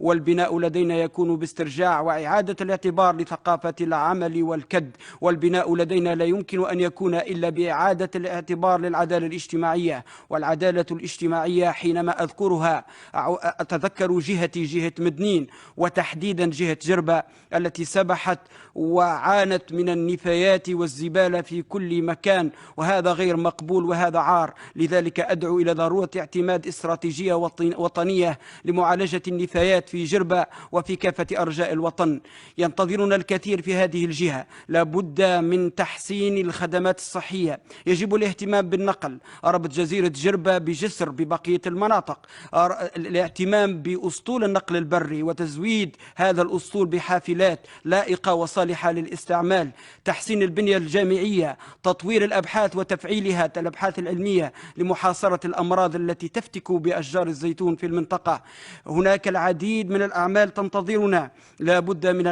والبناء لدينا يكون باسترجاع وإعادة الاعتبار لثقافة العمل والكد. والبناء لدينا لا يمكن أن يكون إلا بإعادة الاعتبار للعدالة الاجتماعية. والعدالة الاجتماعية حينما أذكرها أتذكر جهة مدنين، وتحديدا جهة جربة التي سبحت وعانت من النفايات والزبالة في كل مكان، وهذا غير مقبول وهذا عار. لذلك أدعو إلى ضرورة اعتماد استراتيجية وطنية لمعالجة النفايات في جربة وفي كافة أرجاء الوطن. ينتظرنا الكثير في هذه الجهة، لابد من تحسين الخدمات الصحية، يجب الاهتمام بالنقل، ربط جزيرة جربة بجسر ببقية المناطق، الاهتمام بأسطول النقل البري وتزويد هذا الأسطول بحافلات لائقة وصالحة للاستعمال، تحسين البنية الجامعية، تطوير الأبحاث وتفعيلها الأبحاث العلمية لمحاصرة الأمراض التي تفتك بأشجار الزيتون في المنطقة. هناك العديد من الأعمال تنتظرنا، لا بد من